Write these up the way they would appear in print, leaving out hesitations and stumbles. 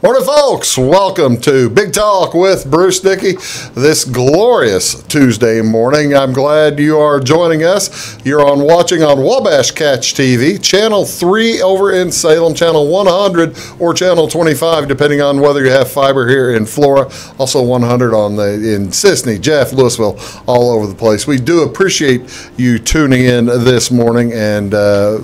Morning, folks. Welcome to Big Talk with Bruce Dickey this glorious Tuesday morning. I'm glad you are joining us. You're watching on Wabash Catch TV, Channel 3 over in Salem, Channel 100 or Channel 25, depending on whether you have fiber here in Flora. Also 100 in Sisney, Jeff, Louisville, all over the place. We do appreciate you tuning in this morning and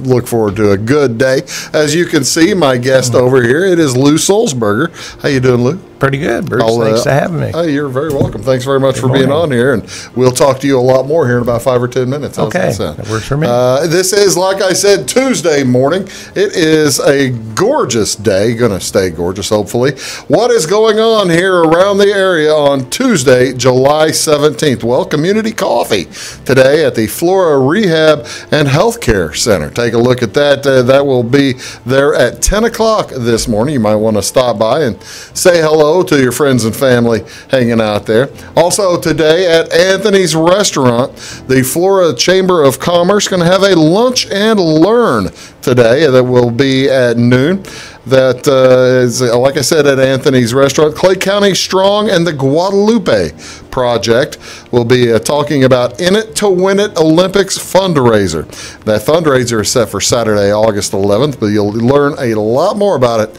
look forward to a good day. As you can see, my guest over here, it is Lou Sulsberger. How you doing, Lou? Pretty good, Bruce. Thanks for having me. Hey, you're very welcome. Thanks very much for being on here, and we'll talk to you a lot more here in about 5 or 10 minutes. How's okay, that works for me. This is, like I said, Tuesday morning. It is a gorgeous day. Going to stay gorgeous, hopefully. What is going on here around the area on Tuesday, July 17th? Well, community coffee today at the Flora Rehab and Healthcare Center. Take a look at that. That will be there at 10 o'clock this morning. You might want to stop by and say hello to your friends and family hanging out there. Also today at Anthony's Restaurant, the Florida Chamber of Commerce going to have a lunch and learn today that will be at noon. That is, like I said, at Anthony's Restaurant. Clay County Strong and the Guadalupe Project will be talking about In It to Win It Olympics fundraiser. That fundraiser is set for Saturday, August 11th, but you'll learn a lot more about it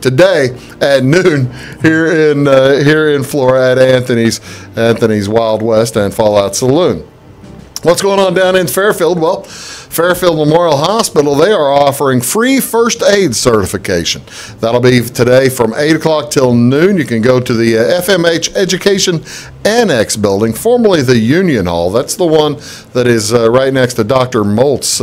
today at noon here in Flora at Anthony's Wild West and Fallout Saloon. What's going on down in Fairfield? Well, Fairfield Memorial Hospital, they are offering free first aid certification. That'll be today from 8 o'clock till noon. You can go to the FMH Education Annex building, formerly the Union Hall. That's the one that is right next to Dr. Molt's,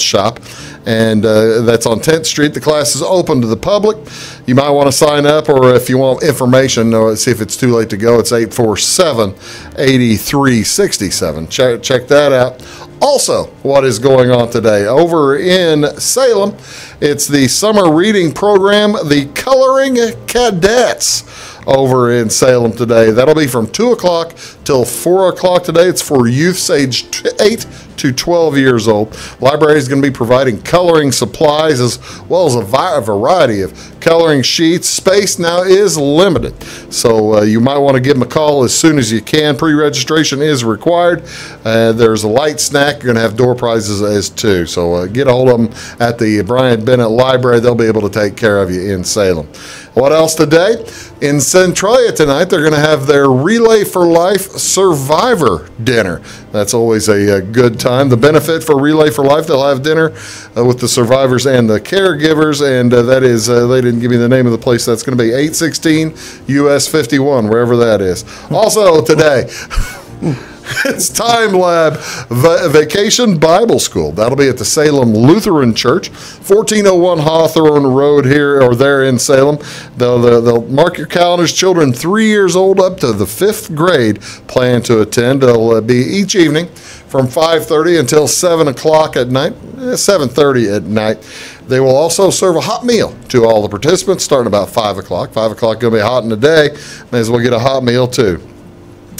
shop. And that's on 10th Street. The class is open to the public. You might want to sign up, or if you want information, see if it's too late to go, it's 847-8367. Check that out. Also, what is going on today? Over in Salem, it's the summer reading program, the Coloring Cadets, over in Salem today. That'll be from 2 o'clock till 4 o'clock today. It's for youths aged 8 to 12 years old. Library is going to be providing coloring supplies as well as a variety of coloring sheets. Space now is limited, so you might want to give them a call as soon as you can. Pre-registration is required. There's a light snack. You're going to have door prizes as too, so get a hold of them at the Bryant Bennett Library. They'll be able to take care of you in Salem. What else today? In Centralia tonight, they're going to have their Relay for Life Survivor Dinner. That's always a good time. The benefit for Relay for Life, they'll have dinner with the survivors and the caregivers, and that is, they didn't give me the name of the place. That's going to be 816 US 51, wherever that is. Also today, it's Time Lab Vacation Bible School. That'll be at the Salem Lutheran Church, 1401 Hawthorne Road here or there in Salem. They'll mark your calendars. Children 3 years old up to the 5th grade plan to attend. It'll be each evening from 5:30 until 7 o'clock at night, 7:30 at night. They will also serve a hot meal to all the participants starting about 5 o'clock. 5 o'clock going to be hot in the day. May as well get a hot meal too.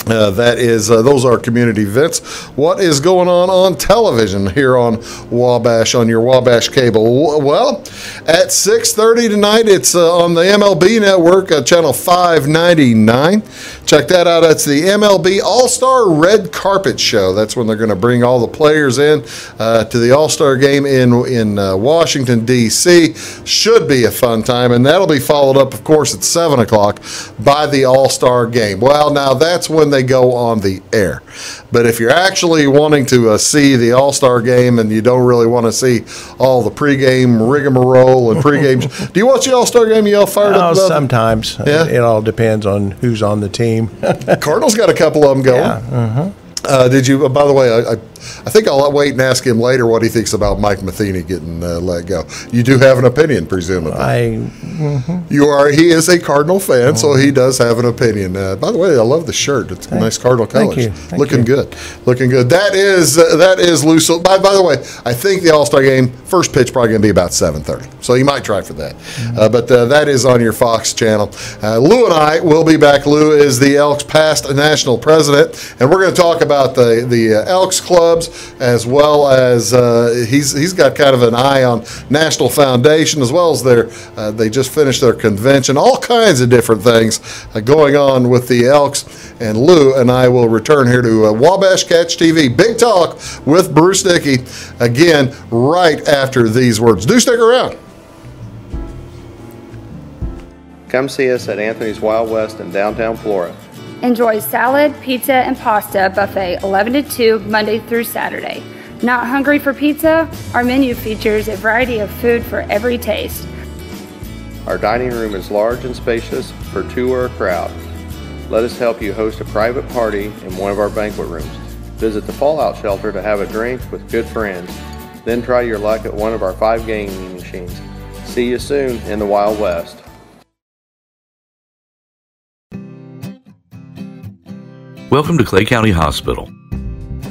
Those are community events. What is going on television here on Wabash, on your Wabash cable? Well, at 6:30 tonight, it's on the MLB Network, channel 599. Check that out. That's the MLB All-Star Red Carpet Show. That's when they're going to bring all the players in to the All-Star game in Washington, D.C. Should be a fun time, and that'll be followed up, of course, at 7 o'clock by the All-Star game. Well, now that's when they go on the air. But if you're actually wanting to see the All-Star game and you don't really want to see all the pregame rigmarole and pregame, do you watch the All-Star game? You all fired up? Sometimes. Yeah? It all depends on who's on the team. Cardinals got a couple of them going. Yeah. Did you? By the way, I think I'll wait and ask him later what he thinks about Mike Matheny getting let go. You do have an opinion, presumably. You are. He is a Cardinal fan, so he does have an opinion. By the way, I love the shirt. It's a nice Cardinal colors. Thank you. Looking good. That is loose. By the way, I think the All-Star game first pitch probably going to be about 7:30. So you might try for that. But that is on your Fox channel. Lou and I will be back. Lou is the Elks past national president, and we're going to talk about the Elks Club clubs, as well as he's got kind of an eye on National Foundation, as well as they just finished their convention. All kinds of different things going on with the Elks. And Lou and I will return here to Wabash Catch TV. Big Talk with Bruce Dickey again right after these words. Do stick around. Come see us at Anthony's Wild West in downtown Flora. Enjoy salad, pizza, and pasta buffet 11 to 2 Monday through Saturday. Not hungry for pizza? Our menu features a variety of food for every taste. Our dining room is large and spacious for two or a crowd. Let us help you host a private party in one of our banquet rooms. Visit the Fallout Shelter to have a drink with good friends. Then try your luck at one of our 5 gaming machines. See you soon in the Wild West. Welcome to Clay County Hospital.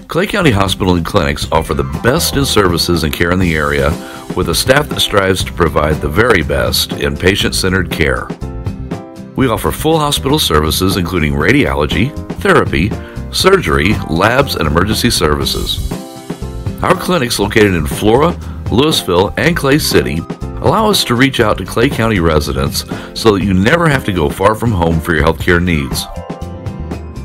Clay County Hospital and Clinics offer the best in services and care in the area with a staff that strives to provide the very best in patient-centered care. We offer full hospital services including radiology, therapy, surgery, labs, and emergency services. Our clinics located in Flora, Louisville, and Clay City allow us to reach out to Clay County residents so that you never have to go far from home for your healthcare needs.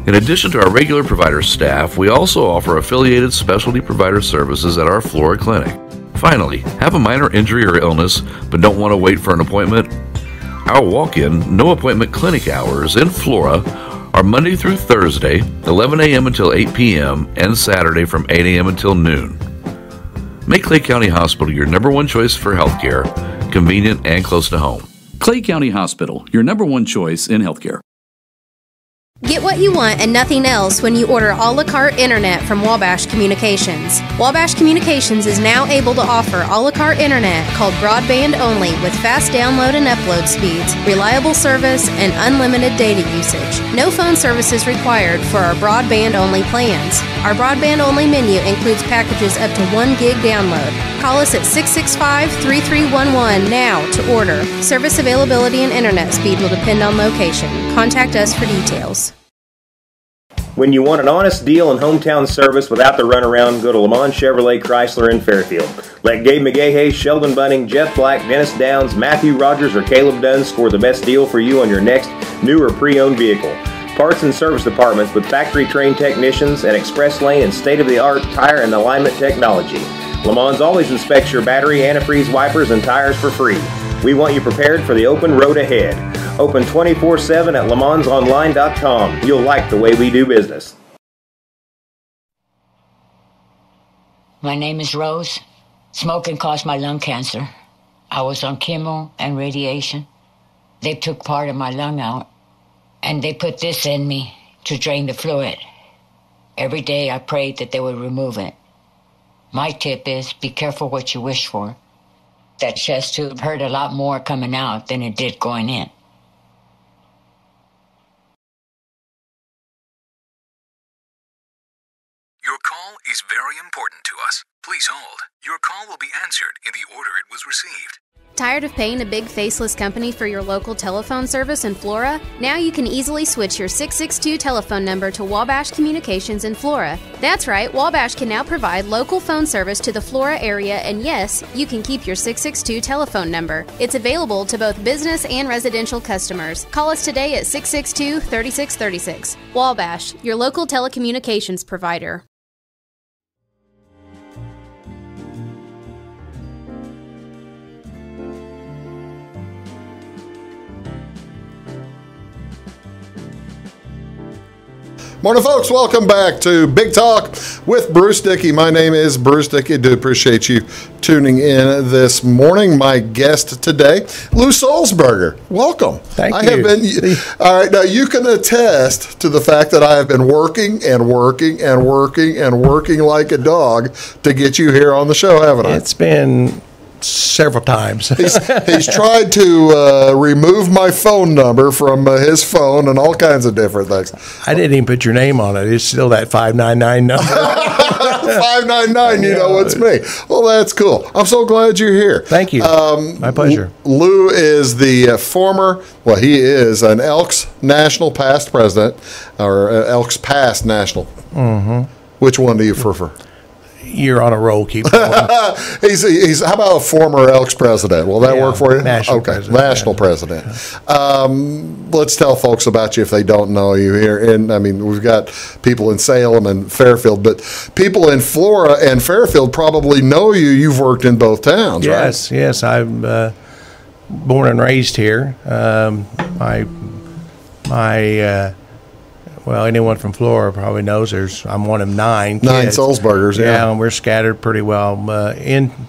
In addition to our regular provider staff, we also offer affiliated specialty provider services at our Flora clinic. Finally, have a minor injury or illness but don't want to wait for an appointment? Our walk-in, no-appointment clinic hours in Flora are Monday through Thursday, 11 a.m. until 8 p.m., and Saturday from 8 a.m. until noon. Make Clay County Hospital your #1 choice for healthcare, convenient and close to home. Clay County Hospital, your #1 choice in healthcare. Get what you want and nothing else when you order a la carte internet from Wabash Communications. Wabash Communications is now able to offer a la carte internet called broadband only with fast download and upload speeds, reliable service, and unlimited data usage. No phone services required for our broadband only plans. Our broadband only menu includes packages up to 1 gig download. Call us at 665-3311 now to order. Service availability and internet speed will depend on location. Contact us for details. When you want an honest deal and hometown service without the runaround, go to Lamont Chevrolet Chrysler in Fairfield. Let Gabe McGahey, Sheldon Bunning, Jeff Black, Dennis Downs, Matthew Rogers, or Caleb Dunn score the best deal for you on your next new or pre-owned vehicle. Parts and service departments with factory-trained technicians and express lane and state-of-the-art tire and alignment technology. Lamont always inspects your battery, antifreeze, wipers, and tires for free. We want you prepared for the open road ahead. Open 24/7 at LeMansOnline.com. You'll like the way we do business. My name is Rose. Smoking caused my lung cancer. I was on chemo and radiation. They took part of my lung out, and they put this in me to drain the fluid. Every day I prayed that they would remove it. My tip is be careful what you wish for. That chest tube hurt a lot more coming out than it did going in. Your call is very important to us. Please hold. Your call will be answered in the order it was received. Tired of paying a big faceless company for your local telephone service in Flora? Now you can easily switch your 662 telephone number to Wabash Communications in Flora. That's right, Wabash can now provide local phone service to the Flora area, and yes, you can keep your 662 telephone number. It's available to both business and residential customers. Call us today at 662-3636. Wabash, your local telecommunications provider. Morning, folks. Welcome back to Big Talk with Bruce Dickey. My name is Bruce Dickey. Do appreciate you tuning in this morning. My guest today, Lou Sulsberger. Welcome. Thank you. I have been. All right, now you can attest to the fact that I have been working and working and working and working like a dog to get you here on the show, haven't I? It's been several times. He's tried to remove my phone number from his phone and all kinds of different things. I didn't even put your name on it. It's still that 599 number. 599, you know it's me. Well, that's cool. I'm so glad you're here. Thank you. My pleasure. Lou is the he is an Elks national past president, or Elks past national. Mm-hmm. Which one do you prefer? you're on a roll. Keep going. He's how about a former Elks president? Will that work for you? National president. National president. Let's tell folks about you if they don't know you here. And I mean, we've got people in Salem and Fairfield, but people in Flora and Fairfield probably know you. You've worked in both towns, yes, right? Yes, I'm born and raised here. Well, anyone from Flora probably knows I'm one of 9 kids. 9 Sulsbergers, yeah. And we're scattered pretty well.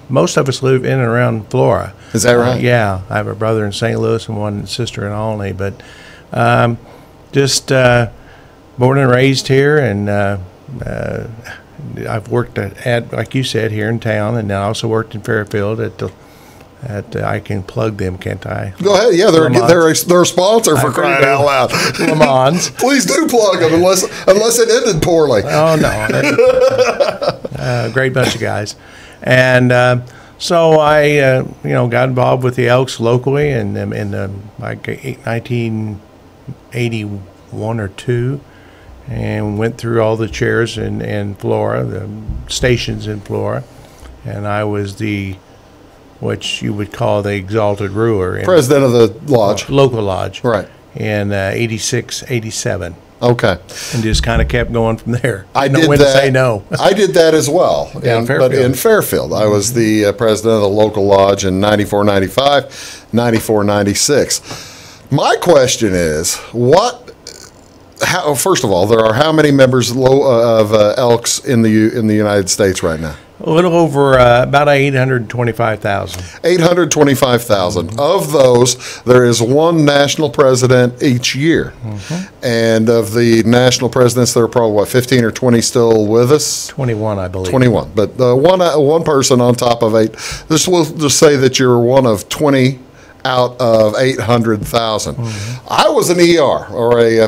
Most of us live in and around Flora. Is that right? Yeah. I have a brother in St. Louis and one sister in Olney. But just born and raised here, and I've worked at, like you said, here in town, and I also worked in Fairfield I can plug them, can't I? Go ahead. Yeah, they're a sponsor for crying out loud. Le Mans. Please do plug them unless it ended poorly. Oh no, great bunch of guys, and so I got involved with the Elks locally in like 1981 or 2, and went through all the chairs in Flora, the stations in Flora, and I was what you would call the exalted ruler. President of the lodge. Local lodge. Right. In 86, 87. Okay. And just kind of kept going from there. I did when that. To say no. I did that as well. But in Fairfield. I was the president of the local lodge in 94, 95, 94, 96. My question is, first of all, there are how many members of Elks in the United States right now? A little over about 825,000. 825,000. Mm-hmm. Of those, there is one national president each year. Mm-hmm. And of the national presidents, there are probably, 15 or 20 still with us? 21, I believe. 21. But one person on top of 8. We'll just say that you're one of 20 out of 800,000. Mm-hmm. I was an ER, or a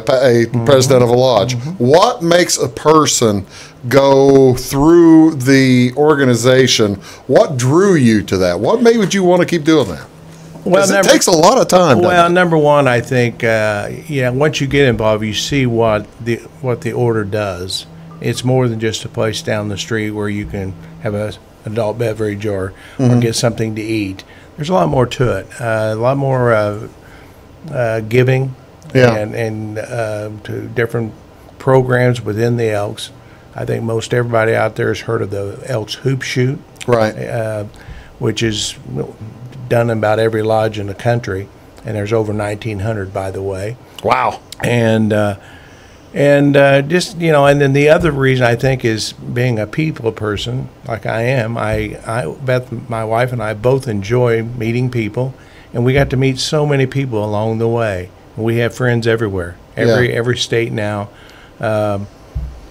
president of a lodge. Mm-hmm. What makes a person go through the organization? What drew you to that? What made you want to keep doing that? Well, it takes a lot of time. Well, number one, I think, once you get involved, you see what the order does. It's more than just a place down the street where you can have an adult beverage or get something to eat. There's a lot more to it. A lot more giving, and to different programs within the Elks. I think most everybody out there has heard of the Elks Hoop Shoot, right? Which is done in about every lodge in the country, and there's over 1,900, by the way. Wow! And just and then the other reason I think is being a people person, like I am. Beth, my wife, and I both enjoy meeting people, and we got to meet so many people along the way. We have friends everywhere, every state now.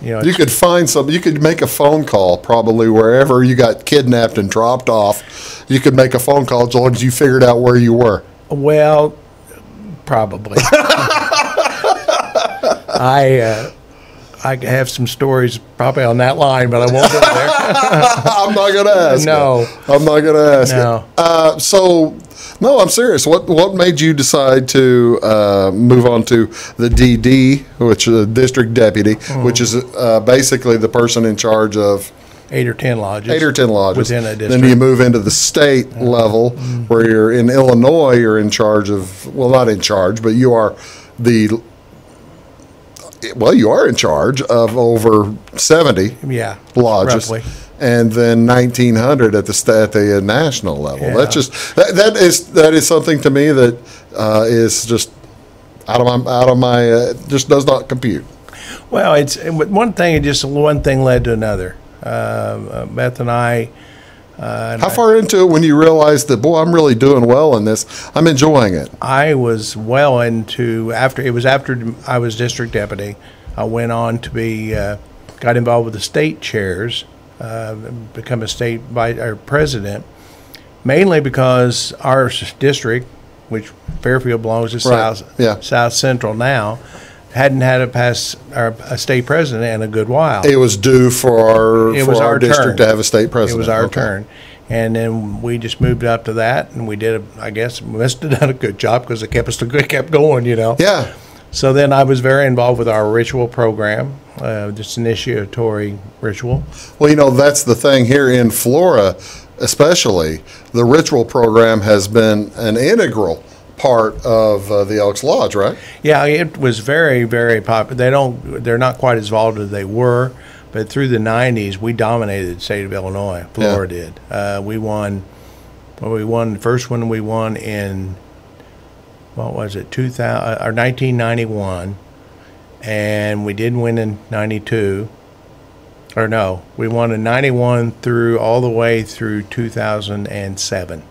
You could find some. You could make a phone call probably wherever you got kidnapped and dropped off. You could make a phone call as long as you figured out where you were. Well, probably. I have some stories probably on that line, but I won't go there. I'm not going to ask. No, I'm not going to ask. No. No, I'm serious. What made you decide to move on to the DD, which is a district deputy, which is basically the person in charge of 8 or 10 lodges. 8 or 10 lodges within a district. Then you move into the state level, where you're in Illinois. You're in charge of, not in charge, but you are you are in charge of over 70 lodges. Roughly. And then 1,900 at the national level. Yeah. That's just that is something to me that is just out of my just does not compute. Well, it's one thing. Just one thing led to another. Beth and I. How far into it when you realized that, boy, I'm really doing well in this? I'm enjoying it. I was well into after I was district deputy. I went on to got involved with the state chairs, become a state president, mainly because our district, which Fairfield belongs to South Central now, hadn't had a state president in a good while. It was due for our district to have a state president. It was our turn. And then we just moved up to that, and we must have done a good job because it kept going, Yeah. So then I was very involved with our ritual program, this initiatory ritual. Well, that's the thing here in Flora, especially. The ritual program has been an integral part of the Elks Lodge, right? Yeah, it was very, very popular. They're not quite as involved as they were, but through the 90s, we dominated the state of Illinois. Flora did. We won. Well, we won the first one. We won in, what was it, 1991, and we did win in 92. Or no, we won in 91 through all the way through 2007.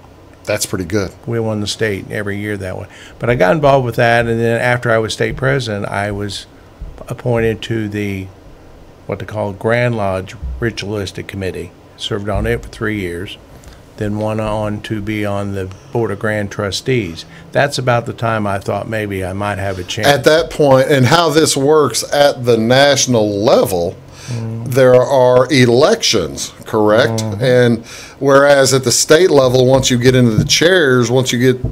That's pretty good. We won the state every year that way. But I got involved with that, and then after I was state president, I was appointed to the what they call Grand Lodge Ritualistic Committee. Served on it for 3 years. Then went on to be on the Board of Grand Trustees. That's about the time I thought maybe I might have a chance. At that point, and how this works at the national level, there are elections, correct? And whereas at the state level, once you get into the chairs, once you get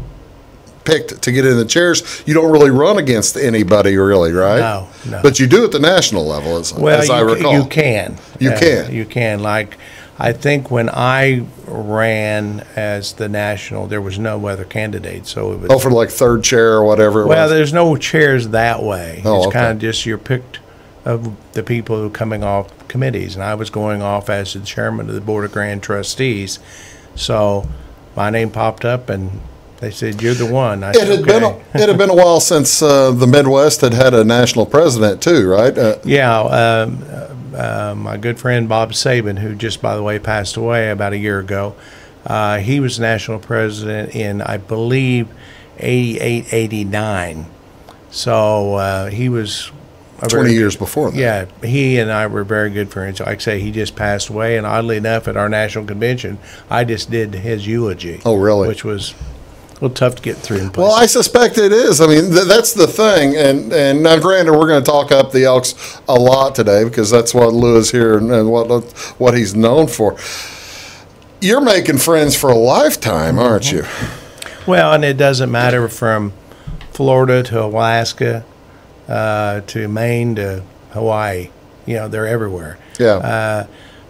picked to get in the chairs, you don't really run against anybody, really, right? No. But you do at the national level, as I recall. You can. You can. You can. Like, I think when I ran as the national, there was no other candidate, so it was. Oh, for like third chair or whatever it was? Well, there's no chairs that way. Oh, it's okay. kind of just you're picked of the people who are coming off committees, and I was going off as the chairman of the Board of Grand Trustees. So my name popped up, and they said, "You're the one." I said, it had been a while since the Midwest had a national president too, right? My good friend Bob Sabin, who just, by the way, passed away about a year ago, he was national president in, I believe, 88, 89. So he was 20 years before that. Yeah, he and I were very good friends. Like I say, he just passed away, and oddly enough, at our national convention, I just did his eulogy. Oh, really? Which was a little tough to get through. Well, I suspect it is. I mean, that's the thing. And now, granted, we're going to talk up the Elks a lot today because that's what Lou is here and what he's known for. You're making friends for a lifetime, aren't you? Well, and it doesn't matter from Florida to Alaska to Maine to Hawaii. They're everywhere. Yeah.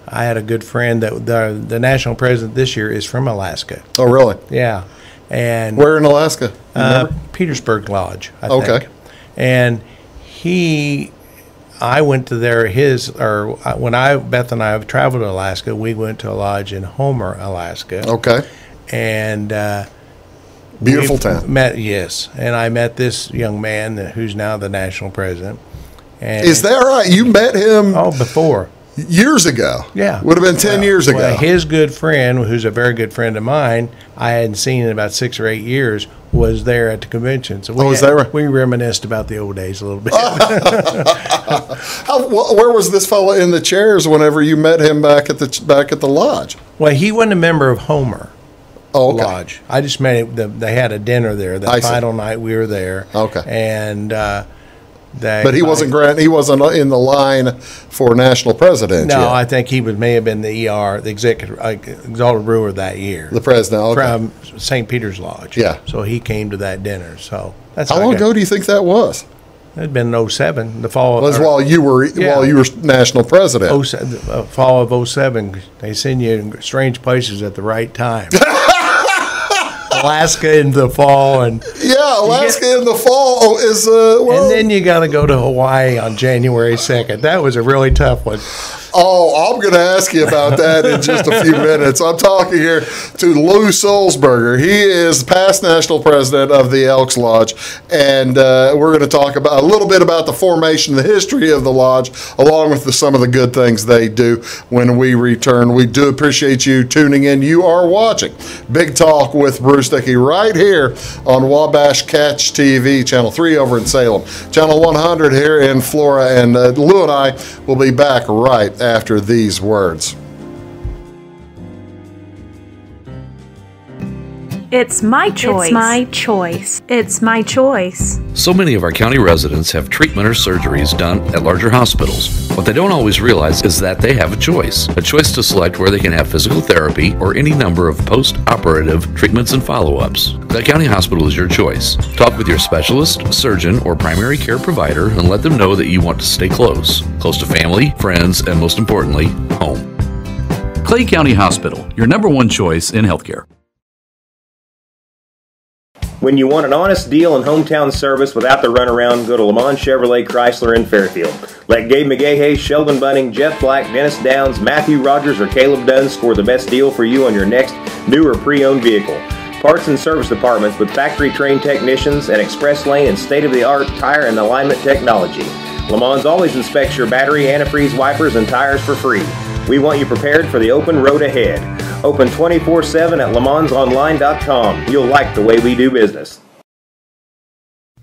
I had a good friend that the national president this year is from Alaska. Oh, really? Yeah. And where in Alaska? Petersburg Lodge, I think. Okay. And I went to when Beth and I have traveled to Alaska, we went to a lodge in Homer, Alaska. Okay. And beautiful town. Yes. And I met this young man who's now the national president. And is that right? You met him? Oh, before. Years ago. Yeah. Would have been 10 years ago. Well, his good friend, who's a very good friend of mine, I hadn't seen in about 6 or 8 years, was there at the convention. So is that right? We reminisced about the old days a little bit. Where was this fellow in the chairs whenever you met him back at the lodge? Well, he wasn't a member of Homer. Oh, okay. Lodge. I just met him. They had a dinner there. The final night we were there. Okay. And but he wasn't in the line for national president. No, yet. I think he may have been the the executive exalted brewer that year. The president, okay. From St. Peter's Lodge. Yeah. So he came to that dinner. So that's how long ago do you think that was? It had been in 07, the fall. It was while you were national president. Fall of 07. They send you in strange places at the right time. Alaska in the fall, and Alaska in the fall is and then you got to go to Hawaii on January 2nd. That was a really tough one. Oh, I'm going to ask you about that in just a few minutes. I'm talking here to Lou Sulsberger. He is past national president of the Elks Lodge, and we're going to talk about a little bit about the formation, the history of the lodge, along with some of the good things they do when we return. We do appreciate you tuning in. You are watching Big Talk with Bruce Dickey right here on Wabash Catch TV, Channel 3 over in Salem, Channel 100 here in Flora, and Lou and I will be back right after these words. It's my choice. It's my choice. It's my choice. So many of our county residents have treatment or surgeries done at larger hospitals. What they don't always realize is that they have a choice to select where they can have physical therapy or any number of post-operative treatments and follow-ups. Clay County Hospital is your choice. Talk with your specialist, surgeon, or primary care provider and let them know that you want to stay close to family, friends, and most importantly, home. Clay County Hospital, your number one choice in healthcare. When you want an honest deal and hometown service without the runaround, go to Lamont Chevrolet Chrysler in Fairfield. Let Gabe McGahey, Sheldon Bunning, Jeff Black, Dennis Downs, Matthew Rogers, or Caleb Dunn score the best deal for you on your next new or pre-owned vehicle. Parts and service departments with factory-trained technicians and express lane and state-of-the-art tire and alignment technology. Lamont always inspects your battery, antifreeze, wipers, and tires for free. We want you prepared for the open road ahead. Open 24/7 at LeMansOnline.com. You'll like the way we do business.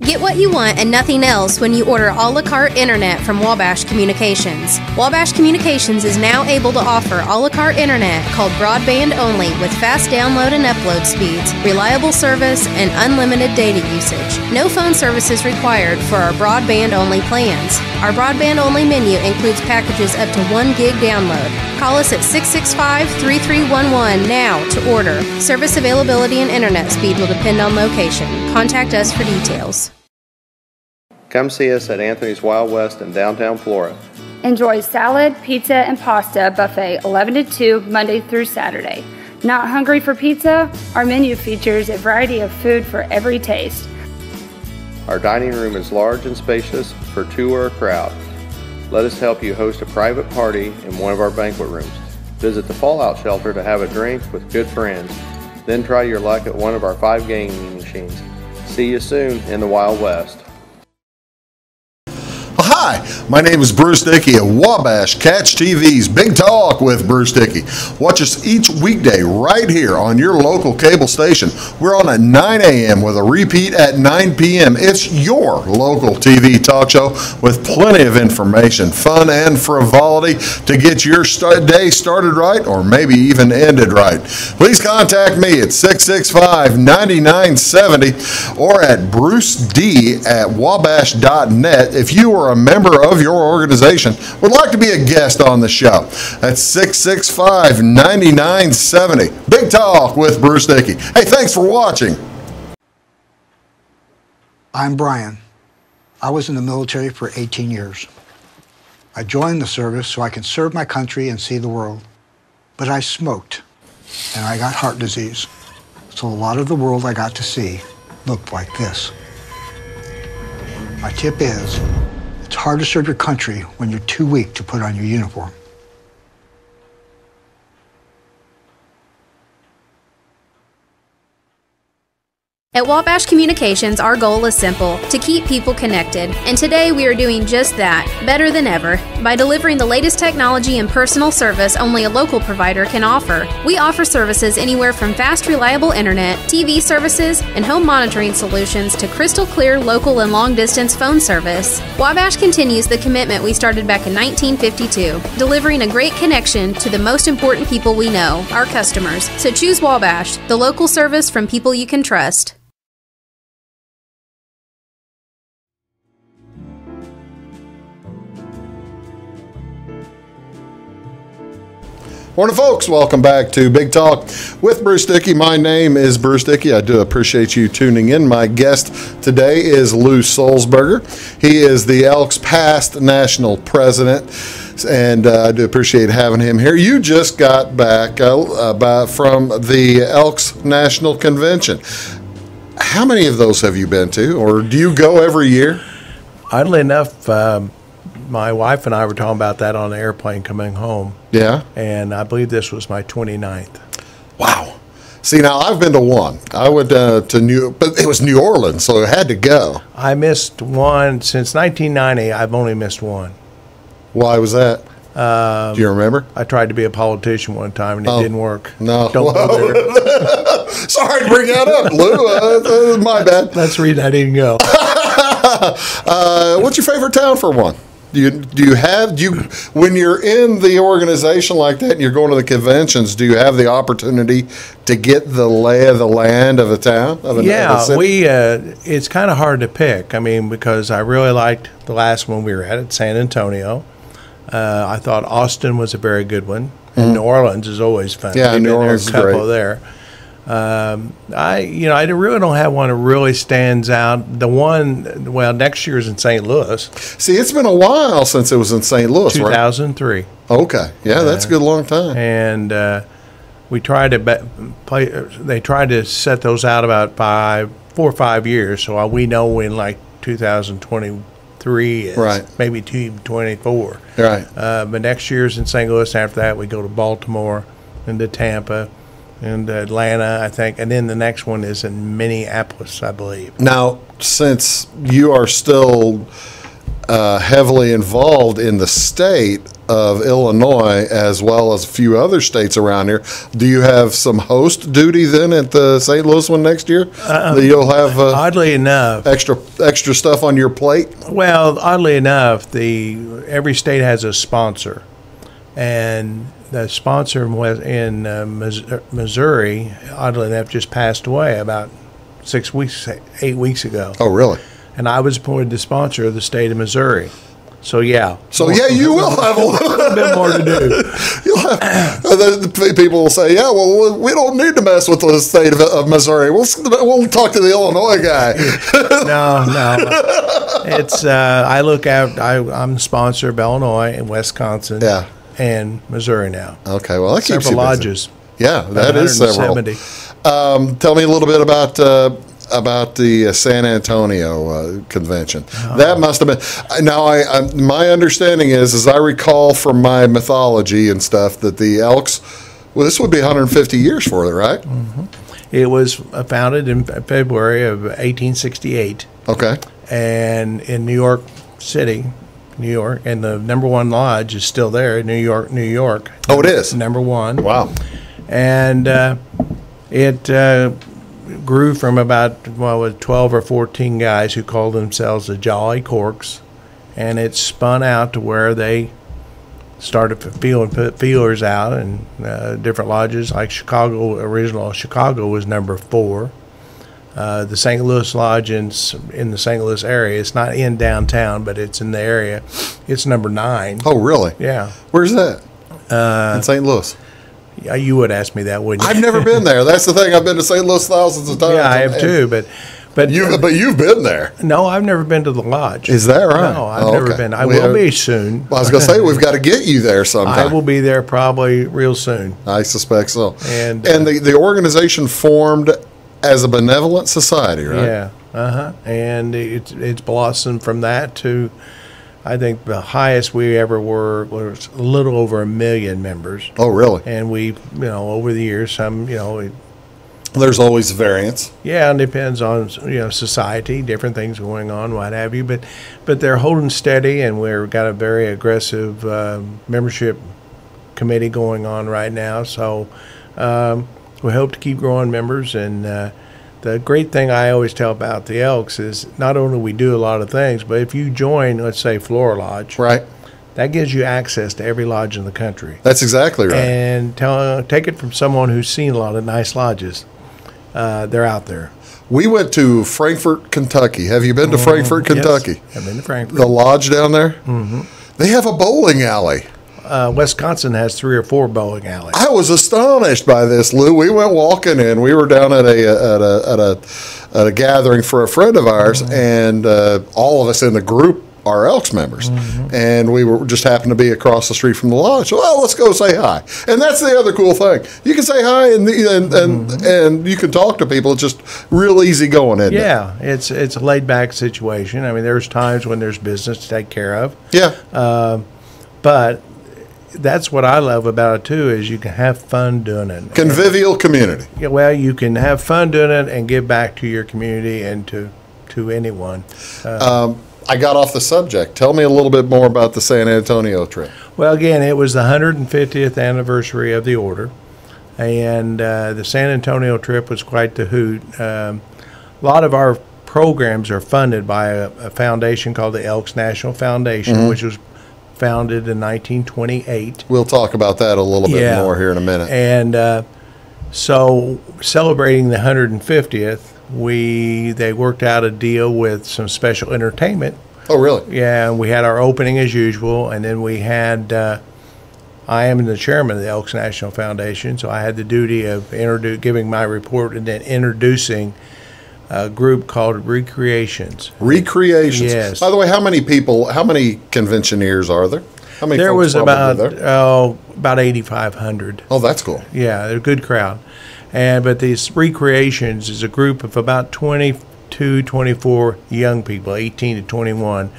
Get what you want and nothing else when you order a la carte internet from Wabash Communications. Wabash Communications is now able to offer a la carte internet called broadband only with fast download and upload speeds, reliable service, and unlimited data usage. No phone service is required for our broadband only plans. Our broadband only menu includes packages up to 1 gig download. Call us at 665-3311 now to order. Service availability and internet speed will depend on location. Contact us for details. Come see us at Anthony's Wild West in downtown Flora. Enjoy salad, pizza, and pasta buffet 11 to 2 Monday through Saturday. Not hungry for pizza? Our menu features a variety of food for every taste. Our dining room is large and spacious for two or a crowd. Let us help you host a private party in one of our banquet rooms. Visit the Fallout Shelter to have a drink with good friends. Then try your luck at one of our 5 gaming machines. See you soon in the Wild West. Hi, my name is Bruce Dickey of Wabash Catch TV's Big Talk with Bruce Dickey. Watch us each weekday right here on your local cable station. We're on at 9 a.m. with a repeat at 9 p.m. It's your local TV talk show with plenty of information, fun, and frivolity to get your day started right or maybe even ended right. Please contact me at 665-9970 or at bruced@wabash.net if you are a member of your organization would like to be a guest on the show. That's 665-9970. Big Talk with Bruce Dickey. Hey, thanks for watching. I'm Brian. I was in the military for 18 years. I joined the service so I can serve my country and see the world. But I smoked, and I got heart disease. So a lot of the world I got to see looked like this. My tip is, it's hard to serve your country when you're too weak to put on your uniform. At Wabash Communications, our goal is simple, to keep people connected. And today we are doing just that, better than ever, by delivering the latest technology and personal service only a local provider can offer. We offer services anywhere from fast, reliable internet, TV services, and home monitoring solutions to crystal clear local and long-distance phone service. Wabash continues the commitment we started back in 1952, delivering a great connection to the most important people we know, our customers. So choose Wabash, the local service from people you can trust. Morning, folks. Welcome back to Big Talk with Bruce Dickey. My name is Bruce Dickey. I do appreciate you tuning in. My guest today is Lou Sulsberger. He is the Elks past national president, and I do appreciate having him here. You just got back from the Elks National Convention. How many of those have you been to, or do you go every year? Oddly enough, my wife and I were talking about that on the airplane coming home. Yeah. And I believe this was my 29th. Wow. See, now I've been to one. I went but it was New Orleans, so I had to go. I missed one. Since 1990, I've only missed one. Why was that? Do you remember? I tried to be a politician one time, and it didn't work. No. Don't go there. Sorry to bring that up, Lou. My bad. That's the reason I didn't go. What's your favorite town for one? When you're in the organization like that and you're going to the conventions, do you have the opportunity to get the lay of the land of a town? It's kind of hard to pick. I mean, because I really liked the last one we were at San Antonio. I thought Austin was a very good one. And New Orleans is always fun. Yeah, New Orleans is great. There. I really don't have one that really stands out. The one, next year is in St. Louis. See, it's been a while since it was in St. Louis, 2003. Right? Okay. Yeah, that's a good long time. And we tried to they tried to set those out about 4 or 5 years. So we know when like 2023 is. Right. Maybe 2024. Right. But next year's in St. Louis. After that, we go to Baltimore and to Tampa. And Atlanta, I think, and then the next one is in Minneapolis, I believe. Now, since you are still heavily involved in the state of Illinois, as well as a few other states around here, do you have some host duty then at the St. Louis one next year? That you'll have oddly enough extra stuff on your plate. Well, oddly enough, every state has a sponsor, and the sponsor was in Missouri, oddly enough, just passed away about 8 weeks ago. Oh, really? And I was appointed the sponsor of the state of Missouri. So, yeah. You will have a little bit more to do. You'll have, the people will say, yeah, well, we don't need to mess with the state of Missouri. We'll talk to the Illinois guy. No. It's, I look out, I'm the sponsor of Illinois and Wisconsin. Yeah. And Missouri now. Okay, well, that keeps several you busy. lodges. Yeah, that is several. Tell me a little bit about the San Antonio convention. That must have been. Now, my understanding is, as I recall from my mythology and stuff, that the Elks. Well, this would be 150 years for it, right? Mm-hmm. It was founded in February of 1868. Okay. And in New York City. New York, and the number one lodge is still there, New York. Oh, it is? Number one. Wow. And it grew from about 12 or 14 guys who called themselves the Jolly Corks, and it spun out to where they started to put feelers out, and different lodges, like original Chicago was number 4. The St. Louis Lodge in the St. Louis area. It's not in downtown, but it's in the area. It's number 9. Oh, really? Yeah. Where's that? In St. Louis. Yeah, you would ask me that, wouldn't you? I've never been there. That's the thing. I've been to St. Louis thousands of times. Yeah, I have too. But you've been there. No, I've never been to the lodge. Is that right? No, I've never been. I will be soon. Well, I was going to say we've got to get you there sometime. I will be there probably real soon. I suspect so. And the organization formed as a benevolent society, right? Yeah, And it's blossomed from that to, I think the highest we ever were was a little over 1 million members. Oh, really? And we, over the years, there's always variance. Yeah, it depends on society, different things going on, what have you. But they're holding steady, and we've got a very aggressive membership committee going on right now. So. We hope to keep growing members, and the great thing I always tell about the Elks is not only we do a lot of things, but if you join, let's say, Flora Lodge, right, that gives you access to every lodge in the country. That's exactly right. And take it from someone who's seen a lot of nice lodges. They're out there. We went to Frankfort, Kentucky. Have you been to Frankfort, Kentucky? Yes, I've been to Frankfort. The lodge down there? Mm-hmm. They have a bowling alley. Wisconsin has 3 or 4 bowling alleys. I was astonished by this, Lou. We went walking in. We were down at a gathering for a friend of ours, and all of us in the group are Elks members, and we were just happened to be across the street from the lodge. So, well, let's go say hi. And that's the other cool thing. You can say hi, and you can talk to people. It's just real easy going, isn't it? Yeah, it's a laid back situation. I mean, there's times when there's business to take care of. Yeah, but that's what I love about it too, is you can have fun doing it. Convivial community. Yeah, well, you can have fun doing it and give back to your community and to anyone. I got off the subject. Tell me a little bit more about the San Antonio trip. Well, again, it was the 150th anniversary of the order, and the San Antonio trip was quite the hoot. A lot of our programs are funded by a foundation called the Elks National Foundation, which was founded in 1928. We'll talk about that a little bit more here in a minute. And so celebrating the 150th, they worked out a deal with some special entertainment. Oh, really? Yeah, and we had our opening as usual, and then we had, I am the chairman of the Elks National Foundation, so I had the duty of giving my report and then introducing a group called Recreations. Recreations. Yes. By the way, how many conventioneers are there? How many? There was about 8,500. Oh, that's cool. Yeah, they're a good crowd. But these Recreations is a group of about 22, 24 young people, 18 to 21,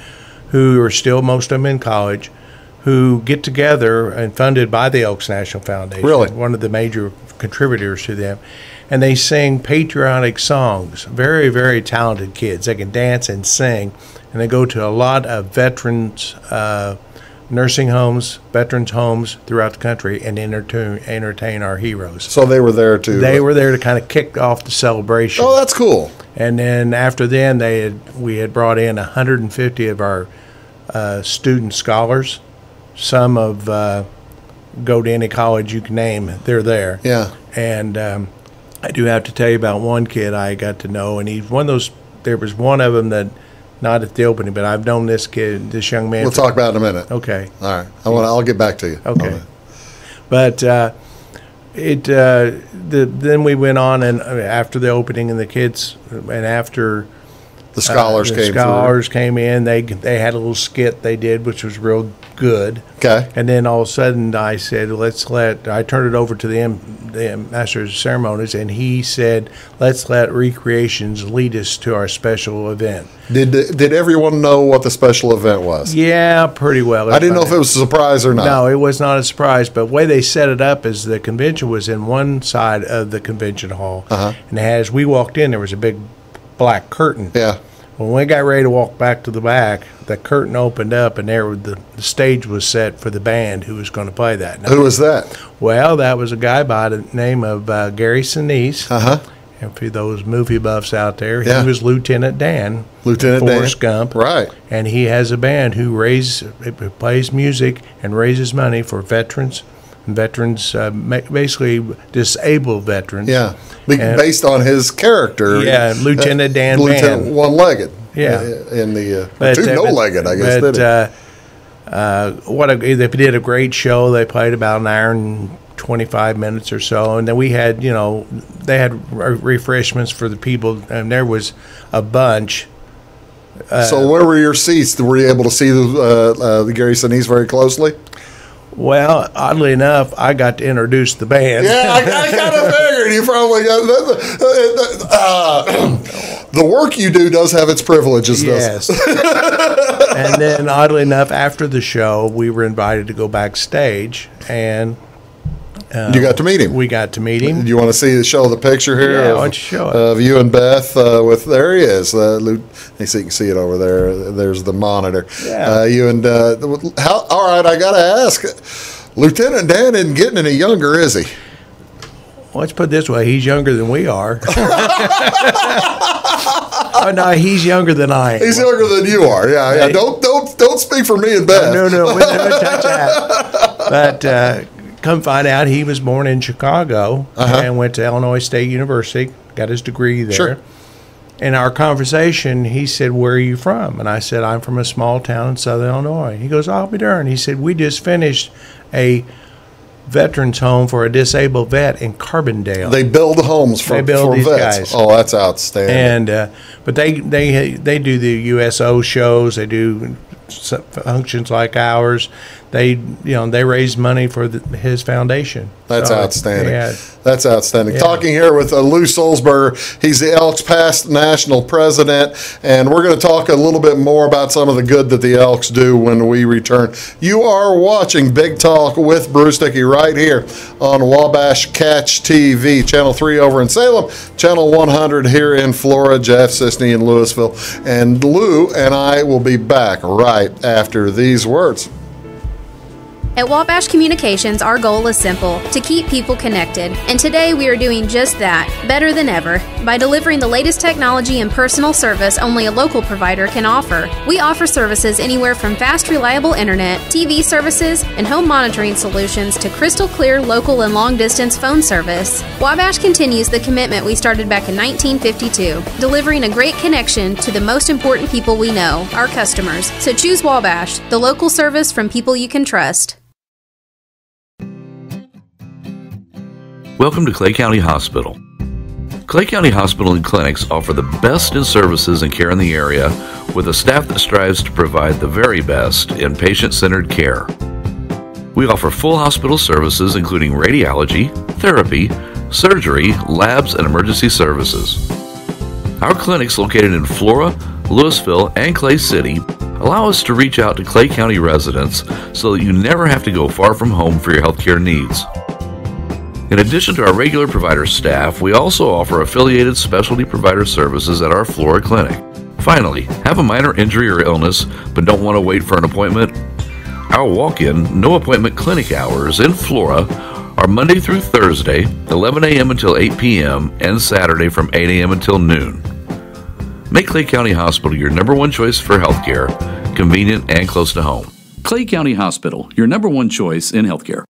who are still, most of them in college, who get together and funded by the Elks National Foundation. Really? One of the major contributors to them. And they sing patriotic songs. Very, very talented kids. They can dance and sing. And they go to a lot of veterans, nursing homes, veterans homes throughout the country and entertain our heroes. So they were there to... They were there to kind of kick off the celebration. Oh, that's cool. And then after then, we had brought in 150 of our student scholars. Some of go to any college you can name, they're there. Yeah. And I do have to tell you about one kid I got to know, and he's one of those. There was one of them that, not at the opening, but I've known this kid, this young man. We'll talk about it in a minute. Okay. All right. I'll get back to you. Okay. But then we went on, and after the opening, and the kids, and after the scholars came in, they had a little skit they did, which was real good. Okay. And then all of a sudden, I said, I turned it over to the Master of Ceremonies, and he said, let's let Recreations lead us to our special event. Did everyone know what the special event was? Yeah, pretty well. I didn't know if it was a surprise or not. No, it was not a surprise. But the way they set it up is the convention was in one side of the convention hall. And as we walked in, there was a big black curtain. Yeah. When we got ready to walk back to the back, the curtain opened up, and the stage was set for the band who was going to play that night. Who was that? Well, that was a guy by the name of Gary Sinise. And for those movie buffs out there, he was Lieutenant Dan. Lieutenant Dan. Forrest Gump. Right. And he has a band who plays music and raises money for veterans. Veterans, basically disabled veterans. Yeah, based on his character. Yeah, Lieutenant Dan Lieutenant Band. One-legged. Yeah. In the two no-legged, I guess. They did a great show. They played about an hour and 25 minutes or so, and then we had, they had refreshments for the people, and there was a bunch. So where were your seats? Were you able to see the Gary Sinise very closely? Well, oddly enough, I got to introduce the band. Yeah, I kind of figured you probably got the work you do does have its privileges. Yes. And then, oddly enough, after the show, we were invited to go backstage, and you got to meet him. We got to meet him. Do you want to show the picture here? Yeah, why don't you show it? Of you and Beth there he is. So you can see it over there. There's the monitor. Yeah. You and all right, I got to ask. Lieutenant Dan isn't getting any younger, is he? Well, let's put it this way. He's younger than we are. Oh, no, he's younger than I am. He's younger than you are. Yeah. Hey. Don't speak for me and Beth. No, we never touch that. But come find out, he was born in Chicago and went to Illinois State University, got his degree there. Sure. In our conversation, he said, "Where are you from?" And I said, "I'm from a small town in southern Illinois." He goes, "I'll be darned." He said, "We just finished a veterans home for a disabled vet in Carbondale." They build homes for these vets. guys. Oh, that's outstanding. And but they do the USO shows. They do functions like ours. They raise money for his foundation. That's outstanding. Yeah. That's outstanding. Yeah. Talking here with Lou Sulsberger. He's the Elks past national president, and we're going to talk a little bit more about some of the good that the Elks do when we return. You are watching Big Talk with Bruce Dickey right here on Wabash Catch TV, Channel 3 over in Salem, Channel 100 here in Florida, Jeff Sisney in Louisville. And Lou and I will be back right after these words. At Wabash Communications, our goal is simple: to keep people connected. And today we are doing just that, better than ever, by delivering the latest technology and personal service only a local provider can offer. We offer services anywhere from fast, reliable internet, TV services, and home monitoring solutions to crystal clear local and long-distance phone service. Wabash continues the commitment we started back in 1952, delivering a great connection to the most important people we know, our customers. So choose Wabash, the local service from people you can trust. Welcome to Clay County Hospital. Clay County Hospital and Clinics offer the best in services and care in the area with a staff that strives to provide the very best in patient-centered care. We offer full hospital services including radiology, therapy, surgery, labs, and emergency services. Our clinics located in Flora, Louisville, and Clay City allow us to reach out to Clay County residents so that you never have to go far from home for your healthcare needs. In addition to our regular provider staff, we also offer affiliated specialty provider services at our Flora clinic. Finally, have a minor injury or illness but don't want to wait for an appointment? Our walk-in, no-appointment clinic hours in Flora are Monday through Thursday, 11 a.m. until 8 p.m., and Saturday from 8 a.m. until noon. Make Clay County Hospital your number one choice for healthcare, convenient and close to home. Clay County Hospital, your number one choice in healthcare.